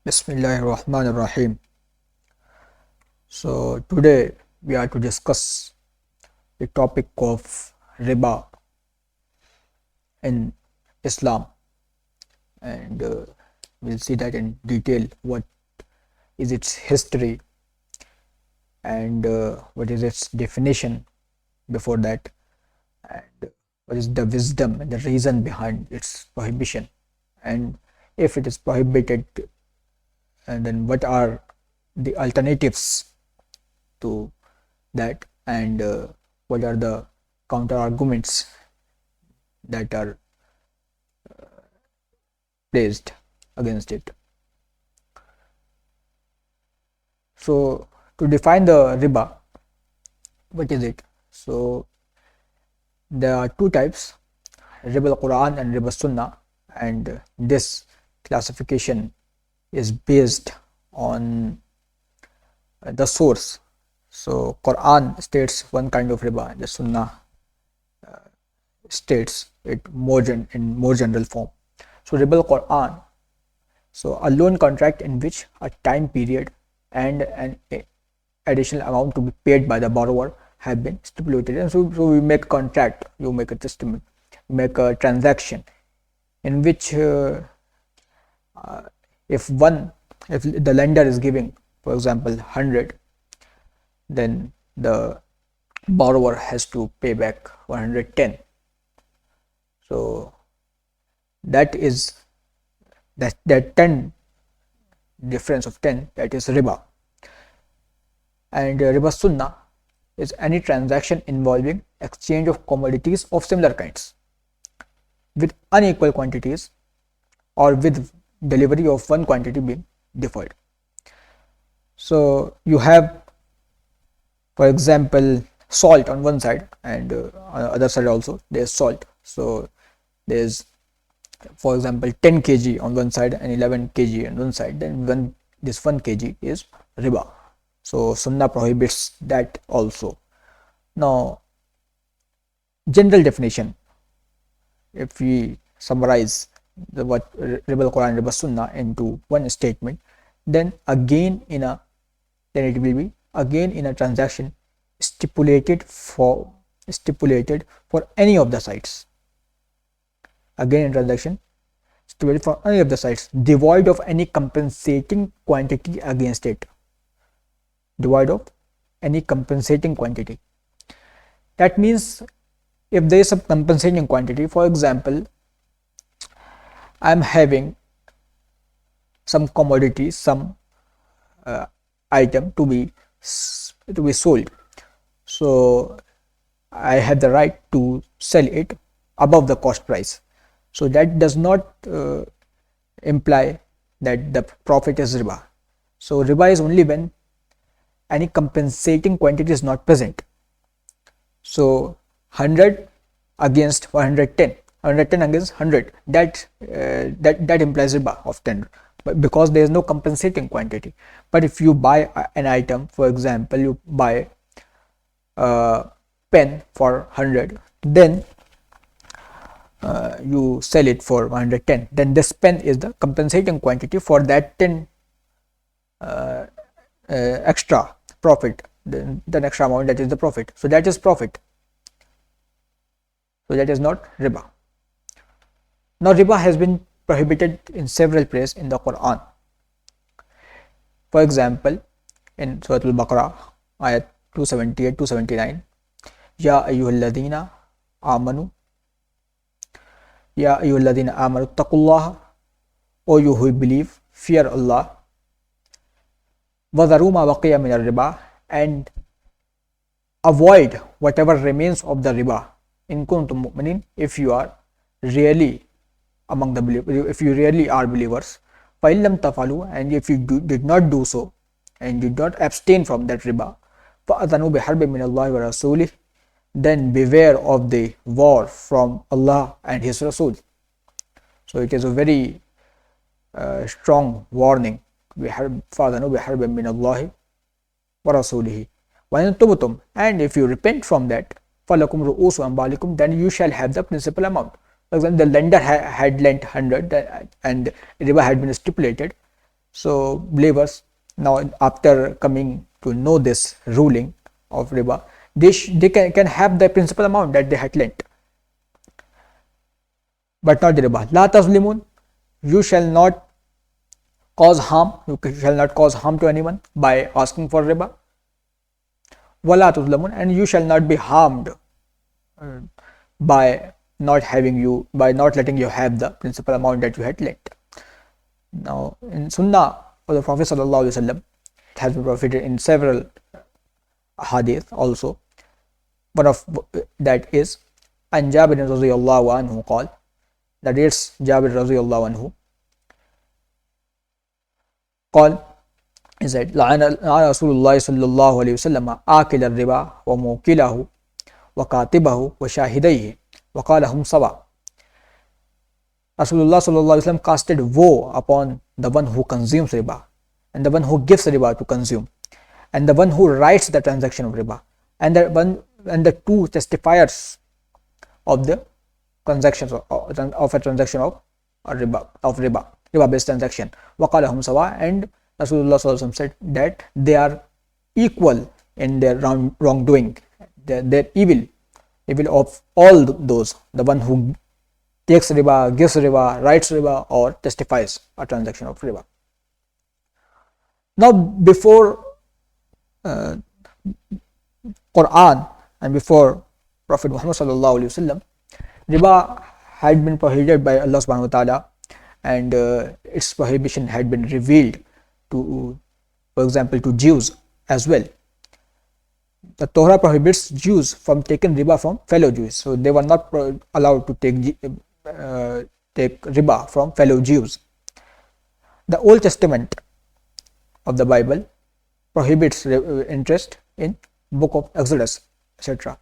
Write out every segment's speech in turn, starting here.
Bismillahirrahmanirrahim. So today we are to discuss the topic of riba in Islam, and we'll see that in detail. What is its history and what is its definition before that, and what is the wisdom and the reason behind its prohibition, and if it is prohibited, and then what are the alternatives to that, and what are the counter arguments that are placed against it. So to define the riba, what is it? So there are two types, riba al-Quran and riba sunnah, and this classification is based on the source. So Quran states one kind of riba, and the sunnah states it in more general form. So riba al-Quran, so a loan contract in which a time period and an additional amount to be paid by the borrower have been stipulated. And so we make a contract, you make a testament, you make a transaction in which if the lender is giving, for example, 100, then the borrower has to pay back 110. So that is that 10 difference of 10, that is riba. And riba sunnah is any transaction involving exchange of commodities of similar kinds with unequal quantities, or with delivery of one quantity being deferred. So you have, for example, salt on one side, and on the other side also there is salt. So there is, for example, 10 kg on one side and 11 kg on one side, then this 1 kg is riba. So sunnah prohibits that also. Now, general definition, if we summarize what riba al-Quran and riba sunnah into one statement, then it will be again in a transaction stipulated for any of the sides. Again in transaction stipulated for any of the sides, devoid of any compensating quantity against it. Devoid of any compensating quantity. That means if there is some compensating quantity, for example, I am having some commodity, some item to be sold. So I have the right to sell it above the cost price. So that does not imply that the profit is riba. So riba is only when any compensating quantity is not present. So 100 against 110, 110 against 100, that implies riba of 10, but because there is no compensating quantity. But if you buy an item, for example, you buy a pen for 100, then you sell it for 110, then this pen is the compensating quantity for that 10 extra profit, then extra amount, that is the profit. So that is profit. So that is not riba. Now riba has been prohibited in several places in the Quran. For example, in Surah Al-Baqarah, ayat 278 279, Ya ayyuhalladhina amanu, Ya ayyuhalladhina amanu taqullaha, O you who believe, fear Allah, وَذَرُوا مَا بَقِيَ مِنَ الرِّبَا, and avoid whatever remains of the riba, in kuntum mu'minin, if you are really among the believers, if you really are believers. فَإِن لَمْ تَفْعَلُوا, and if you did not do so and did not abstain from that riba, فَأَذَنُوا بِحَرْبٍ مِّنَ اللَّهِ وَرَسُولِهِ, then beware of the war from Allah and His Rasul. So it is a very strong warning. فَأَذَنُوا بِحَرْبٍ مِّنَ اللَّهِ وَرَسُولِهِ وَإِن تُبْتُمْ, and if you repent from that, فَلَكُمْ رُؤُوسُ أَمْوَالِكُمْ, then you shall have the principal amount. For example, the lender had lent 100 and riba had been stipulated, So believers, now after coming to know this ruling of riba, they can have the principal amount that they had lent, but not the riba. La tazlimun, you shall not cause harm, you shall not cause harm to anyone by asking for riba. Wala tuzlamun, and you shall not be harmed by by not letting you have the principal amount that you had lent. Now in Sunnah of the Prophet sallallahu alaihi wasallam, it has been prohibited in several hadith also. One of that is an Jabir radhiyallahu anhu called, that is Jabir radhiyallahu anhu called, is that la'ana Rasulullah sallallahu alaihi wasallam akil al-riba wa mukilahu wa katibahu wa shahidayhi wa qala hum sawa. Rasulullah sallallahu alaihi wasallam casted woe upon the one who consumes riba, and the one who gives riba to consume, and the one who writes the transaction of riba, and the two testifiers of the transactions of a transaction of riba based transaction. Waqala hum sawa, and Rasulullah sallallahu alaihi wasallam said that they are equal in their wrongdoing, their evil of all those, the one who takes riba, gives riba, writes riba, or testifies a transaction of riba. Now before Quran and before Prophet Muhammad sallallahu alaihi wasallam, riba had been prohibited by Allah subhanahu wa ta'ala, and its prohibition had been revealed to, for example, to Jews as well. The Torah prohibits Jews from taking riba from fellow Jews, so they were not allowed to take riba from fellow Jews. The Old Testament of the Bible prohibits interest in book of Exodus, etc.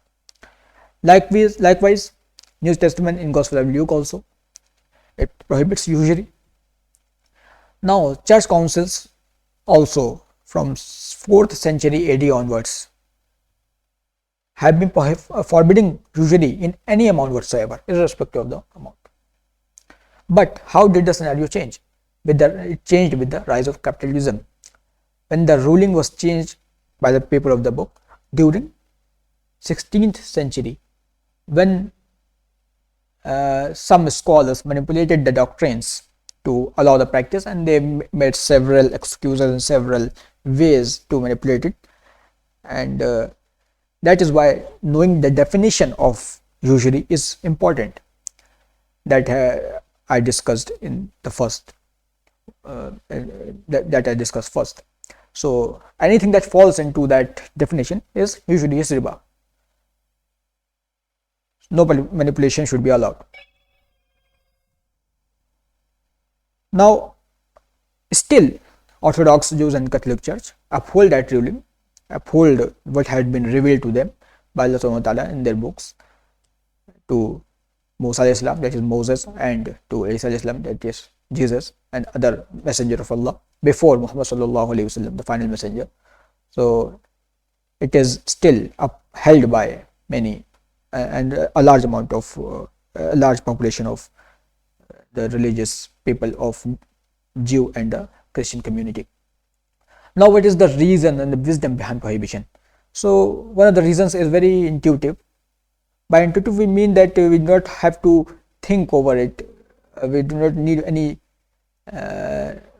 Likewise, New Testament in Gospel of Luke also, it prohibits usury. Now church councils also from 4th century AD onwards have been forbidding usury in any amount whatsoever, irrespective of the amount. But how did the scenario change? It changed with the rise of capitalism, when the ruling was changed by the people of the book during 16th century, when some scholars manipulated the doctrines to allow the practice, and they made several excuses and several ways to manipulate it, and that is why knowing the definition of usury is important, that I discussed in the first that I discussed first. So anything that falls into that definition is usually is riba. No manipulation should be allowed. Now still Orthodox Jews and Catholic Church uphold that ruling, uphold what had been revealed to them by Allah subhanahu wa ta'ala in their books, to Musa alayhi salam, that is Moses, and to Isa alayhi salam, that is Jesus, and other messenger of Allah before Muhammad sallallahu alaihi wasallam, the final messenger. So it is still upheld by many and a large amount of a large population of the religious people of Jew and the Christian community. Now what is the reason and the wisdom behind prohibition? So one of the reasons is very intuitive. By intuitive we mean that we do not have to think over it, we do not need any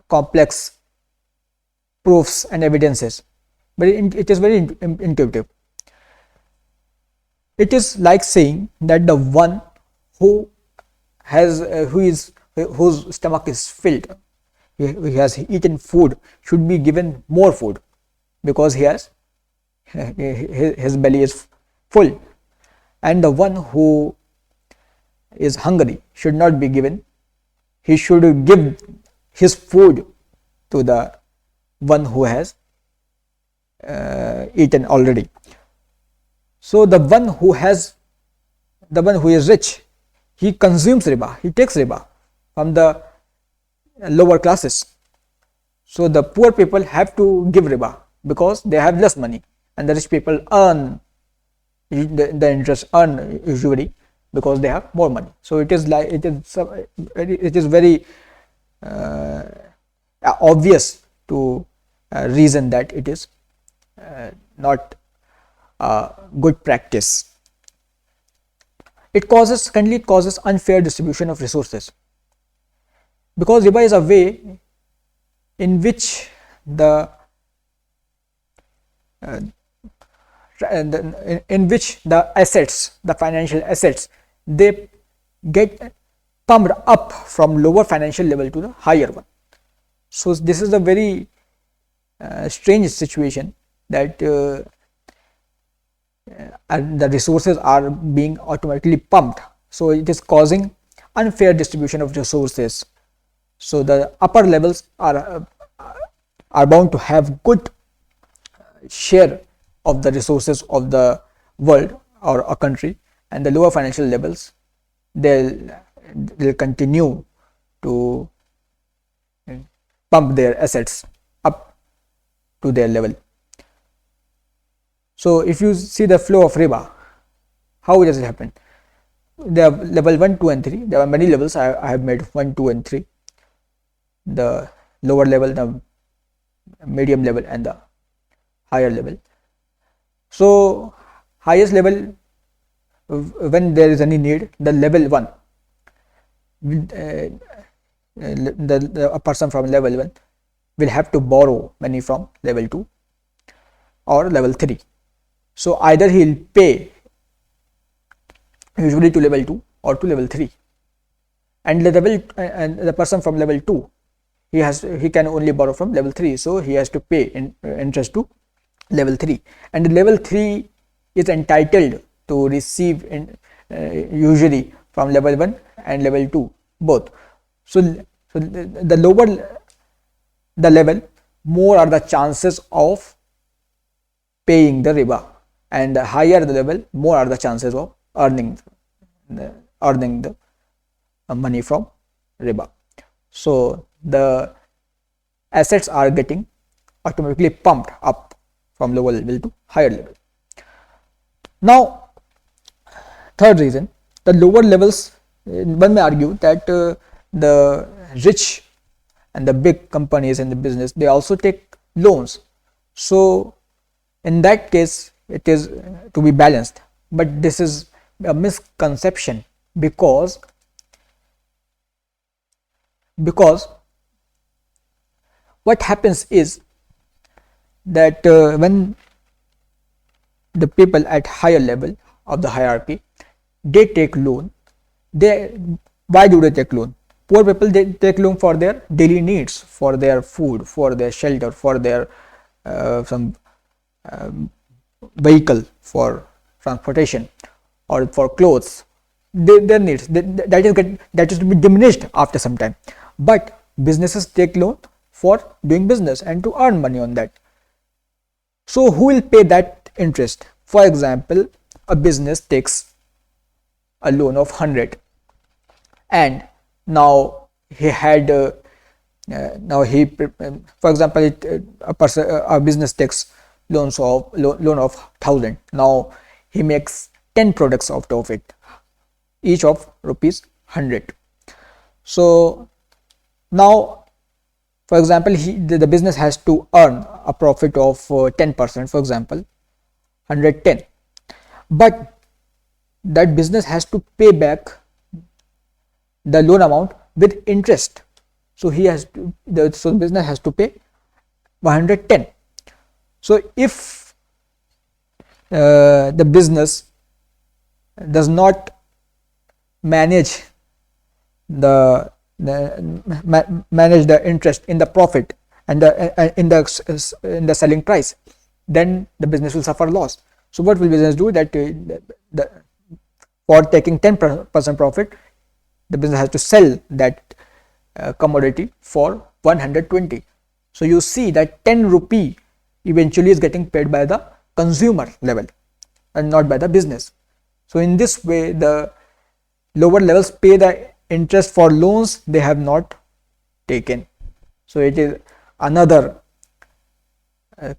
complex proofs and evidences, but it is very intuitive. It is like saying that the one who has whose stomach is filled, he has eaten food, should be given more food because he has his belly is full, and the one who is hungry should not be given, he should give his food to the one who has eaten already. So the one who is rich, he consumes riba, he takes riba from the lower classes. So the poor people have to give riba because they have less money, and the rich people earn the interest, earn usually because they have more money. So it is like it is very obvious to reason that it is not good practice. Secondly, it causes unfair distribution of resources, because riba is a way in which the assets, the financial assets, they get pumped up from lower financial level to the higher one. So this is a very strange situation, that the resources are being automatically pumped, so it is causing unfair distribution of resources. So the upper levels are bound to have good share of the resources of the world or a country, and the lower financial levels, they'll continue to pump their assets up to their level. So if you see the flow of riba, how does it happen? There are level 1, 2 and 3. There are many levels. I have made 1, 2 and 3. The lower level, the medium level and the higher level. So highest level, when there is any need, the level 1, a person from level 1 will have to borrow money from level 2 or level 3. So either he will pay usually to level 2 or to level 3, and the person from level 2, he can only borrow from level 3, so he has to pay interest to level 3, and level 3 is entitled to receive usury from level 1 and level 2 both. So the lower the level, more are the chances of paying the riba, and the higher the level, more are the chances of earning the money from riba. So the assets are getting automatically pumped up from lower level to higher level. Now, third reason, the lower levels, one may argue that the rich and the big companies in the business, they also take loans. So in that case, it is to be balanced, but this is a misconception, because what happens is that when the people at higher level of the hierarchy, they take loan, why do they take loan? Poor people, they take loan for their daily needs, for their food, for their shelter, for their some vehicle, for transportation, or for clothes, their needs, that is to be diminished after some time. But businesses take loan for doing business and to earn money on that. So who will pay that interest? For example, a business takes a loan of 100, and now he had for example, a business takes loan of 1,000. Now he makes 10 products out of it, each of rupees 100. So now, for example, the business has to earn a profit of 10%, for example 110, but that business has to pay back the loan amount with interest. So the business has to pay 110. So if the business does not manage the interest in the profit and in the selling price, then the business will suffer loss. So what will business do? That for taking 10% profit, the business has to sell that commodity for 120. So you see that 10 rupee eventually is getting paid by the consumer level and not by the business. So in this way, the lower levels pay the interest for loans they have not taken. So it is another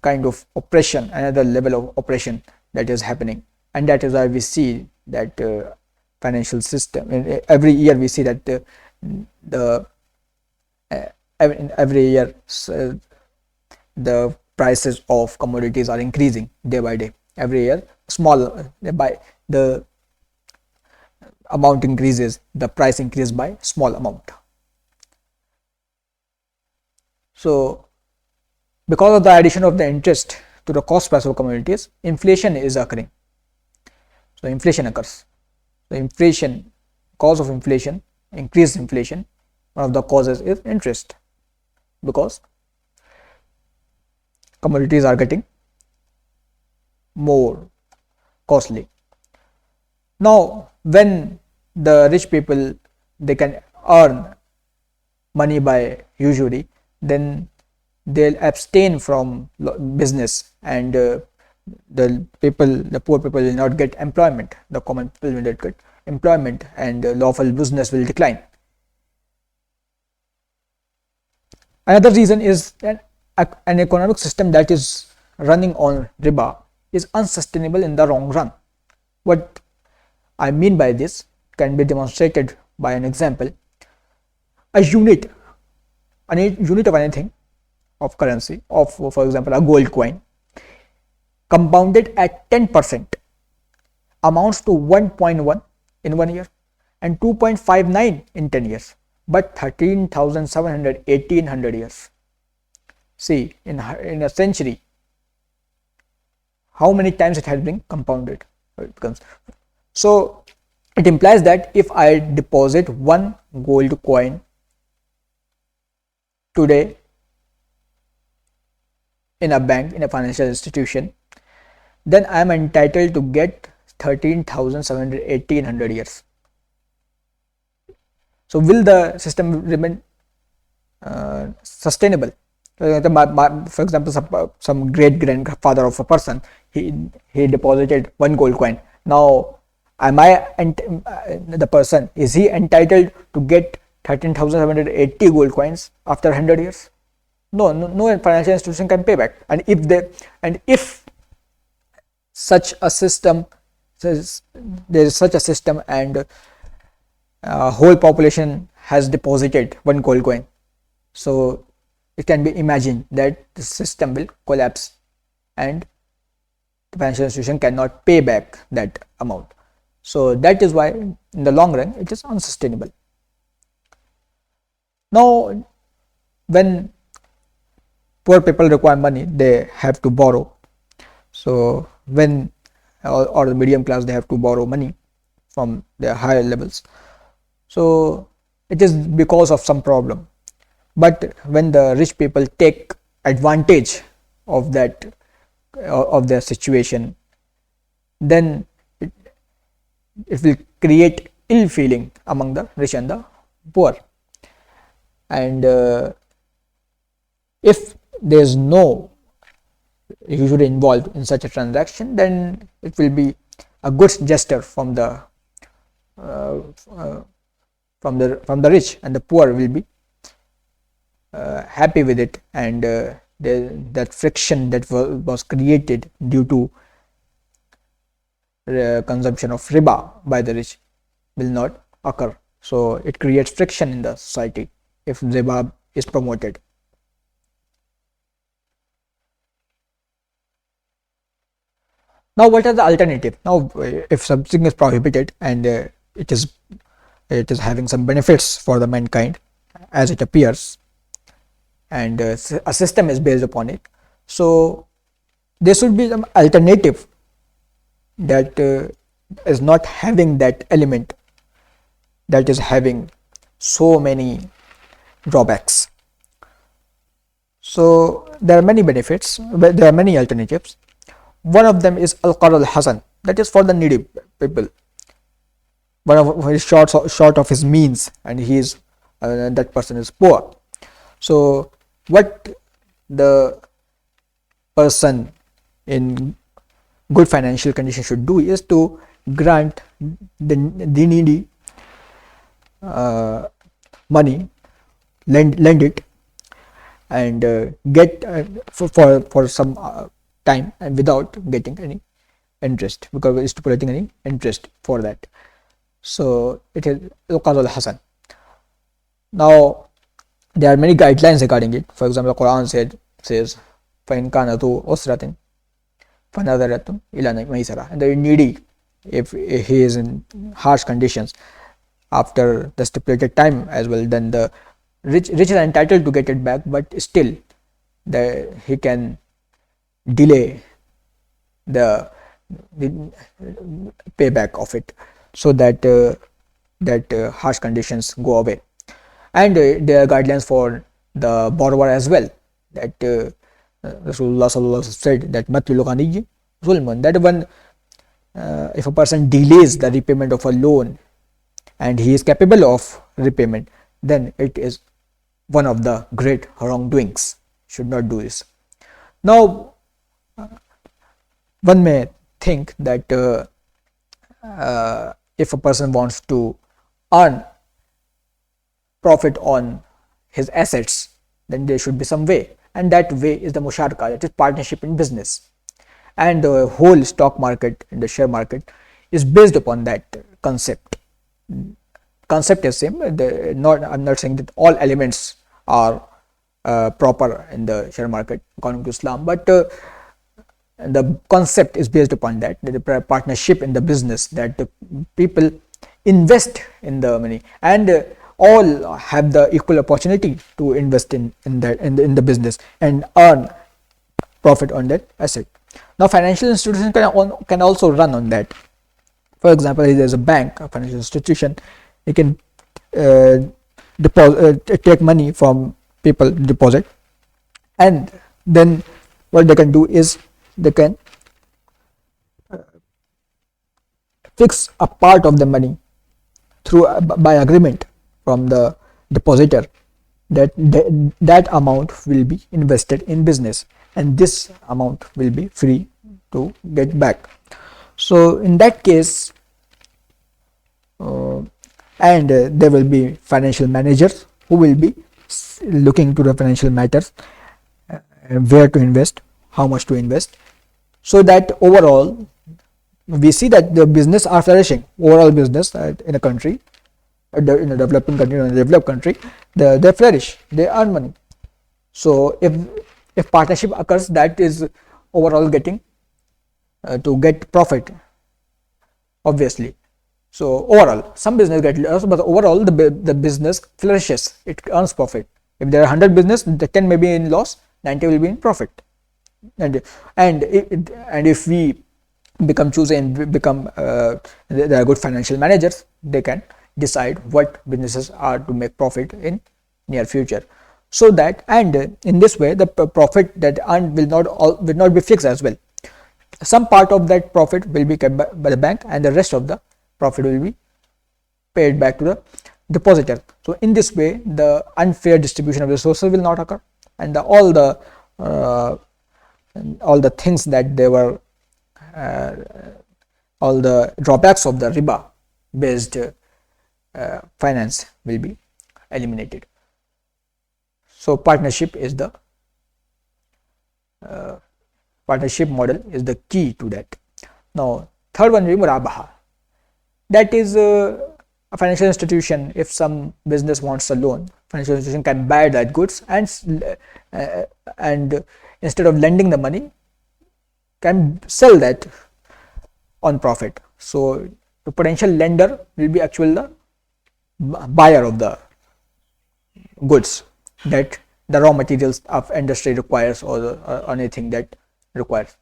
kind of oppression, another level of oppression that is happening, and that is why we see that financial system, every year we see that the every year the prices of commodities are increasing day by day. Every year, small by the amount increases, the price increases by small amount. So because of the addition of the interest to the cost price of commodities, inflation is occurring. So inflation occurs. The inflation, cause of inflation, increased inflation, one of the causes is interest, because commodities are getting more costly. Now when the rich people, they can earn money by usury, then they'll abstain from business, and the poor people will not get employment, the common people will not get employment, and lawful business will decline. Another reason is that an economic system that is running on riba is unsustainable in the long run. What I mean by this can be demonstrated by an example. A unit, unit of anything, of currency, of for example a gold coin, compounded at 10% amounts to 1.1 in 1 year and 2.59 in 10 years, but 13,700 1800 years. See, in a century, how many times it has been compounded. It becomes, so it implies that if I deposit one gold coin today in a bank, in a financial institution, then I am entitled to get 13,700 1800 years. So will the system remain sustainable? For example, some great grandfather of a person, he deposited one gold coin. Now am I the person, is he entitled to get 13,780 gold coins after 100 years? No financial institution can pay back. And if such a system, there is such a system, and whole population has deposited one gold coin, so it can be imagined that the system will collapse and the financial institution cannot pay back that amount. So that is why in the long run it is unsustainable. Now when poor people require money, they have to borrow. So when or the medium class, they have to borrow money from their higher levels, so it is because of some problem. But when the rich people take advantage of that, of their situation, then it will create ill feeling among the rich and the poor. And if there is no usury involved in such a transaction, then it will be a good gesture from the rich, and the poor will be happy with it, and that friction that was created due to consumption of riba by the rich will not occur. So it creates friction in the society if riba is promoted. Now what are the alternative? Now if something is prohibited and it is having some benefits for the mankind, as it appears, and a system is based upon it, so there should be some alternative that is not having that element, that is having so many drawbacks. So there are many benefits, but there are many alternatives. One of them is al-qard al-hasan, that is for the needy people. One of his short of his means, and he is that person is poor. So what the person in good financial condition should do is to grant the needy money, lend it, and get for some time, and without getting any interest, because it is stipulating any interest for that. So it is al-qard al-hasan. Now there are many guidelines regarding it. For example, the Quran says فَإِنْ كَانَ ذُو أُسْرَةٍ فَنَظَرَةٌ إِلَى مَيْسَرَةٍ, and the needy, if he is in harsh conditions after the stipulated time as well, then the rich is entitled to get it back, but still he can delay the payback of it, so that harsh conditions go away. And there are guidelines for the borrower as well, that Rasulullah sallallahu alaihi wasallam said that matlul ghaniyyi zulmun, that when if a person delays the repayment of a loan and he is capable of repayment, then it is one of the great wrongdoings. Should not do this. Now, one may think that if a person wants to earn profit on his assets, then there should be some way, and that way is the musharaka, that is partnership in business. And the whole stock market and the share market is based upon that concept. Concept is same. I'm not saying that all elements are proper in the share market according to Islam, but the concept is based upon that, the partnership in the business, that the people invest in the money, and all have the equal opportunity to invest in the business and earn profit on that asset. Now, financial institutions can also run on that. For example, if there is a bank, a financial institution, it can take money from people, deposit, and then what they can do is they can fix a part of the money through by agreement from the depositor, that amount will be invested in business, and this amount will be free to get back. So in that case, there will be financial managers who will be looking to the financial matters, where to invest, how much to invest, so that overall we see that the business are flourishing. Overall business in a country, in a developing country or in a developed country, they flourish, they earn money. So if partnership occurs, that is overall getting to get profit, obviously. So overall, some business get loss, but overall the business flourishes, it earns profit. If there are 100 business, the 10 may be in loss, 90 will be in profit. And if we become choosy and become they are good financial managers, they can decide what businesses are to make profit in near future. So that, and in this way, the profit that earned will not be fixed as well. Some part of that profit will be kept by the bank, and the rest of the profit will be paid back to the depositor. So in this way, the unfair distribution of resources will not occur, and all the things that they were all the drawbacks of the riba based finance will be eliminated. So partnership model is the key to that. Now, third one is murabaha. That is a financial institution. If some business wants a loan, financial institution can buy that goods, and instead of lending the money, can sell that on profit. So the potential lender will be actually the buyer of the goods that the raw materials of industry requires, or anything that requires.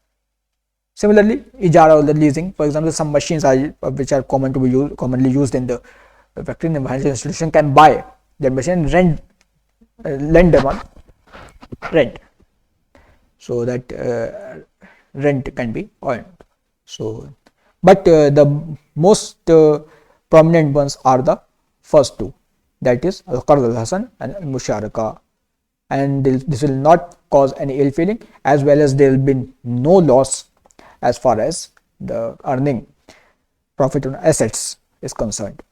Similarly, ijara or the leasing, for example, some machines which are commonly used in the factory, in the financial institution can buy that machine, lend them on rent, so that rent can be earned. So, but the most prominent ones are the first two, that is al-qard al-hasan and al-musharaka, and this will not cause any ill feeling, as well as there will be no loss as far as the earning profit on assets is concerned.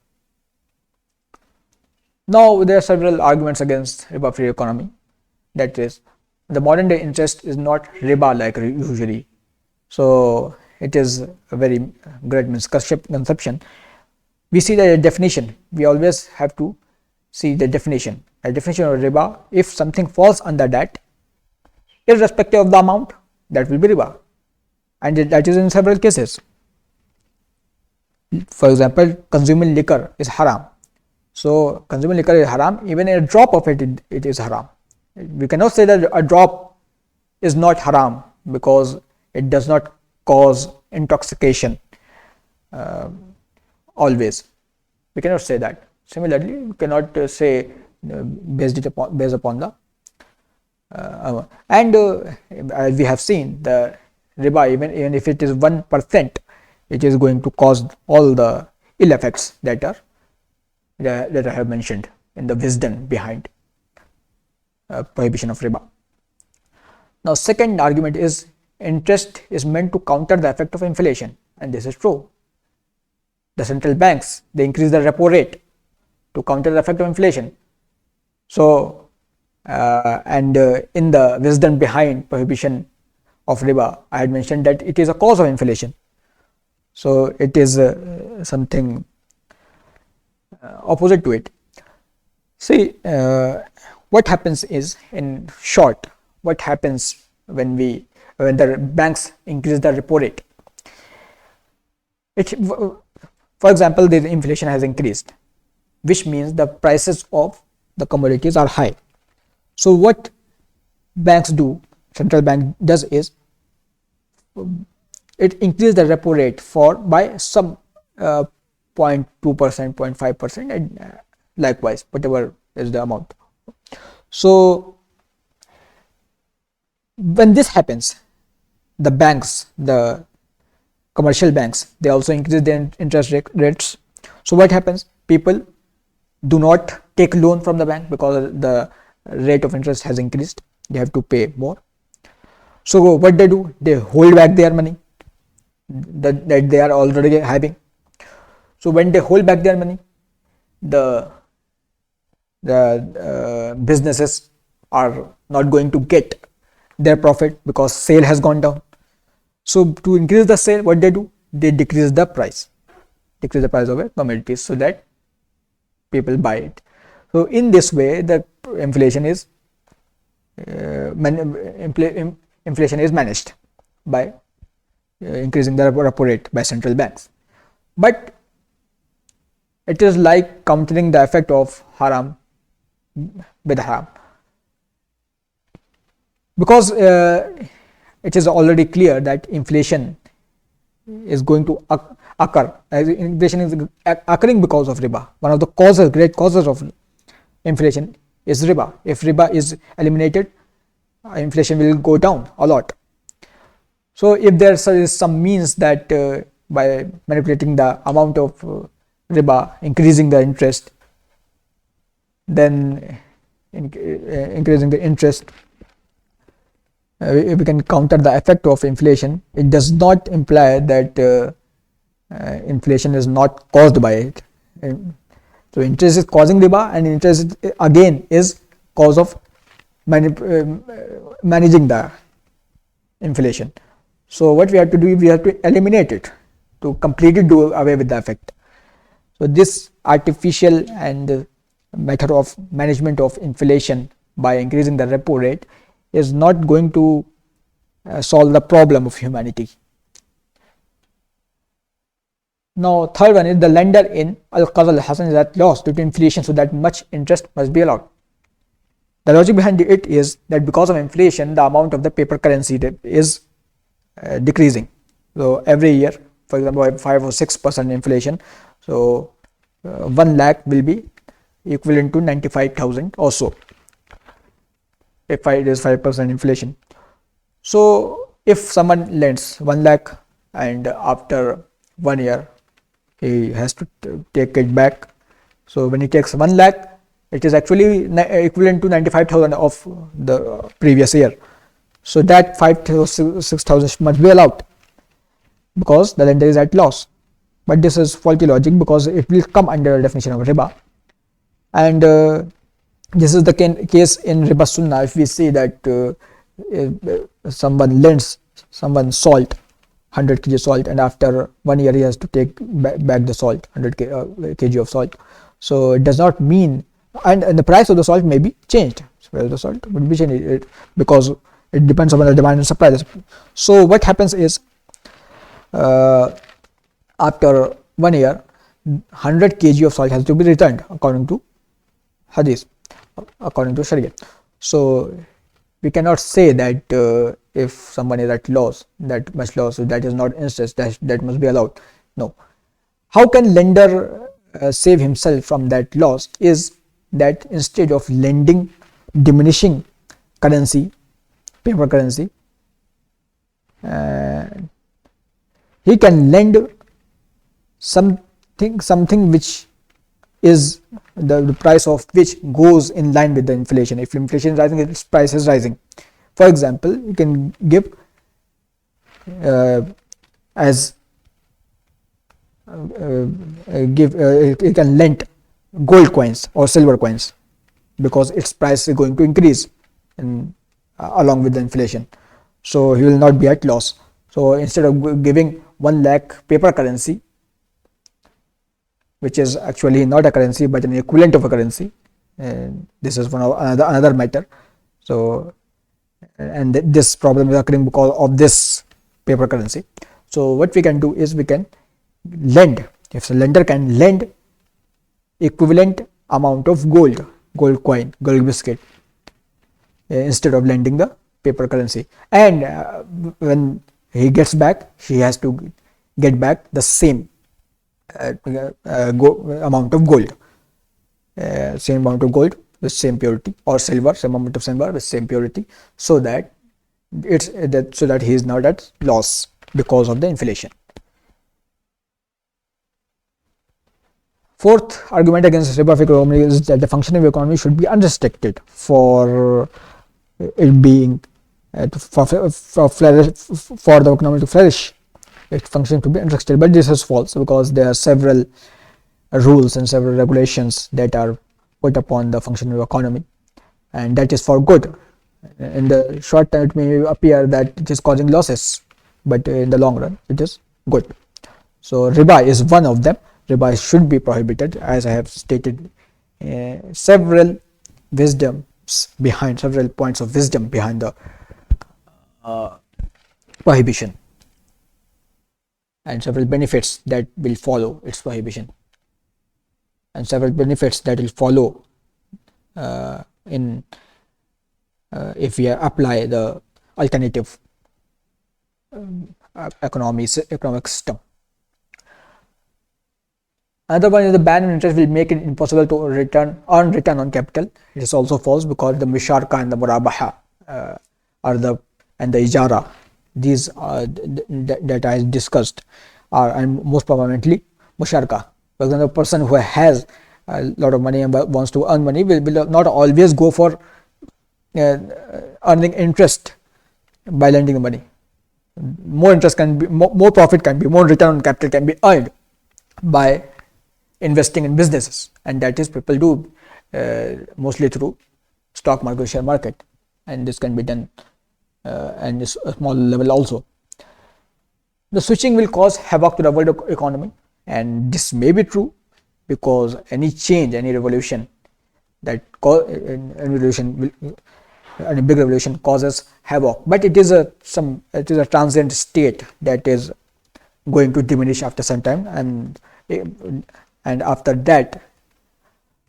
Now, there are several arguments against riba free economy. That is, the modern day interest is not riba like usury. So it is a very great misconception. We see the definition. We always have to see the definition. a definition of riba, if something falls under that, irrespective of the amount, that will be riba, and that is in several cases. For example, consuming liquor is haram. So consuming liquor is haram, even a drop of it is haram. We cannot say that a drop is not haram because it does not cause intoxication always. We cannot say that. Similarly, we cannot say based upon the as we have seen, the riba, even if it is 1%, it is going to cause all the ill effects that I have mentioned in the wisdom behind prohibition of riba. Now, second argument is interest is meant to counter the effect of inflation, and this is true. The central banks, they increase the repo rate to counter the effect of inflation. So, in the wisdom behind prohibition of riba, I had mentioned that it is a cause of inflation. So, it is something opposite to it. See, what happens is, in short, what happens when the banks increase the repo rate? For example, the inflation has increased, which means the prices of the commodities are high. So what banks do, central bank does is, it increases the repo rate by some 0.2%, 0.5%, and likewise whatever is the amount. So when this happens, the banks, the commercial banks, they also increase their interest rates. So what happens? People do not take loan from the bank because the rate of interest has increased. They have to pay more. So what they do? They hold back their money that they are already having. So when they hold back their money, the businesses are not going to get their profit because sale has gone down. So to increase the sale, what they do? They decrease the price of a commodity so that people buy it. So in this way, the inflation is managed by increasing the repo rate by central banks. But it is like countering the effect of haram with haram, because it is already clear that inflation is going to occur. Inflation is occurring because of riba. One of the great causes of inflation is riba. If riba is eliminated, inflation will go down a lot. So if there is some means that by manipulating the amount of riba, increasing the interest, then increasing the interest, we can counter the effect of inflation. It does not imply that inflation is not caused by it. So interest is causing riba, and interest again is cause of managing the inflation. So what we have to do, we have to eliminate it, to completely do away with the effect. So this artificial and method of management of inflation by increasing the repo rate is not going to solve the problem of humanity. Now, third one is the lender in al-qadr al-hasan is at loss due to inflation, so that much interest must be allowed. The logic behind it is that because of inflation, the amount of the paper currency is decreasing. So every year, for example, 5 or 6% inflation, so 1 lakh will be equivalent to 95,000 or so, if it is 5% inflation. So if someone lends 1 lakh and after 1 year he has to take it back, so when he takes 1 lakh, it is actually equivalent to 95,000 of the previous year. So that 5 to 6,000 must be allowed because the lender is at loss. But this is faulty logic because it will come under the definition of riba. And this is the case in riba sunnah. If we see that someone lends someone salt, 100 kg salt, and after 1 year he has to take back the salt, 100 kg of salt. So it does not mean and the price of the salt may be changed. So the salt would be changed because it depends on the demand and supply. So what happens is, after 1 year, 100 kg of salt has to be returned according to hadith, according to Sharia. So we cannot say that if someone is at loss, that much loss, so that is not interest, that must be allowed. No. How can lender save himself from that loss is that instead of lending diminishing currency, paper currency, he can lend something which is the price of which goes in line with the inflation. If inflation is rising, its price is rising. For example, you can give you can lend gold coins or silver coins because its price is going to increase along with the inflation. So he will not be at loss. So instead of giving 1 lakh paper currency, which is actually not a currency but an equivalent of a currency, and this is one of another matter. So and this problem is occurring because of this paper currency. So what we can do is we can lend. If the lender can lend equivalent amount of gold coin, gold biscuit, instead of lending the paper currency, and when he gets back, he has to get back the same amount of gold, same amount of gold with same purity, or silver, same amount of silver with same purity, so that he is not at loss because of the inflation. Fourth argument against riba economy is that the functioning of the economy should be unrestricted for it being for the economy to flourish. Its function to be unrestricted, but this is false because there are several rules and several regulations that are put upon the functioning of the economy, and that is for good. In the short term, it may appear that it is causing losses, but in the long run, it is good. So riba is one of them. Riba should be prohibited, as I have stated. Several points of wisdom behind the prohibition, and several benefits that will follow its prohibition, and several benefits that will follow if we apply the alternative economic system. Another one is the ban on interest will make it impossible to earn return on capital. It is also false because the musharaka and the murabaha and the ijara, these that I discussed are, and most prominently musharaka. For example, a person who has a lot of money and wants to earn money will not always go for earning interest by lending the money. More interest can be, more profit can be, more return on capital can be earned by investing in businesses, and that is people do mostly through stock market, share market, and this can be done and is a small level also. The switching will cause havoc to the world economy, and this may be true because any change, any revolution any big revolution causes havoc, but it is a transient state that is going to diminish after some time, and after that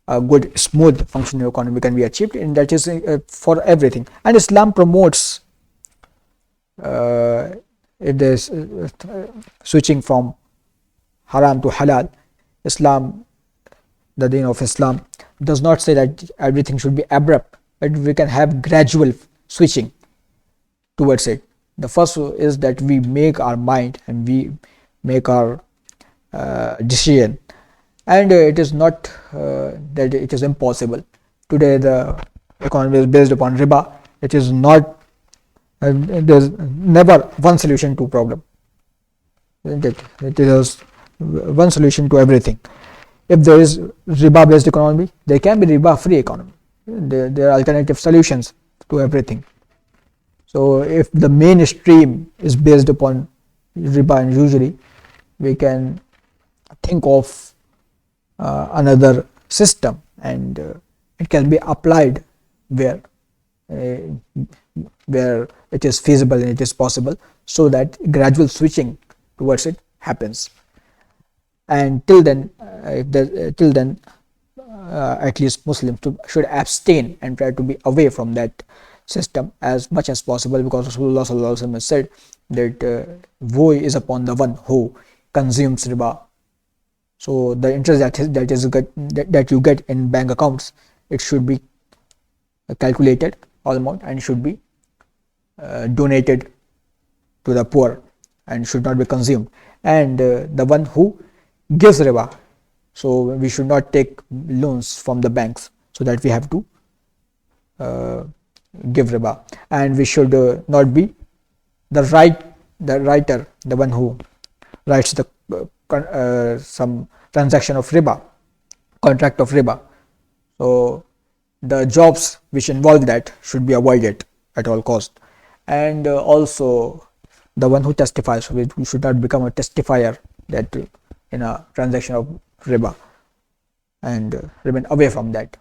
a good smooth functioning economy can be achieved, and that is for everything. And Islam promotes if there is switching from haram to halal. Islam, the deen of Islam, does not say that everything should be abrupt, but we can have gradual switching towards it. The first is that we make our mind and we make our decision, and it is not that it is impossible. Today the economy is based upon riba. It is not, there is never one solution to problem, isn't it? It is one solution to everything. If there is riba based economy, there can be riba free economy. There are alternative solutions to everything. So if the mainstream is based upon riba and usury, we can think of another system, and it can be applied where uh, where it is feasible and it is possible, so that gradual switching towards it happens. And till then, till then, at least Muslims should abstain and try to be away from that system as much as possible, because Rasulullah Sallallahu Alaihi Wasallam has said that woe is upon the one who consumes riba. So the interest that you get in bank accounts, it should be calculated all amount and should be donated to the poor and should not be consumed. And the one who gives riba, so we should not take loans from the banks, so that we have to give riba. And we should not be the writer, the one who writes the some transaction of riba, contract of riba. So the jobs which involve that should be avoided at all cost. And also the one who testifies, so we should not become a testifier that in a transaction of riba, and remain away from that.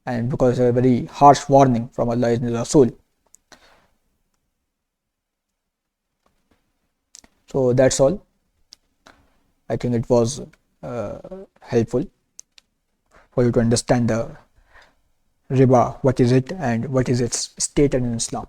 And because a very harsh warning from Allah and Rasul. So that's all. I think it was helpful for you to understand the riba, what is it and what is its status in Islam.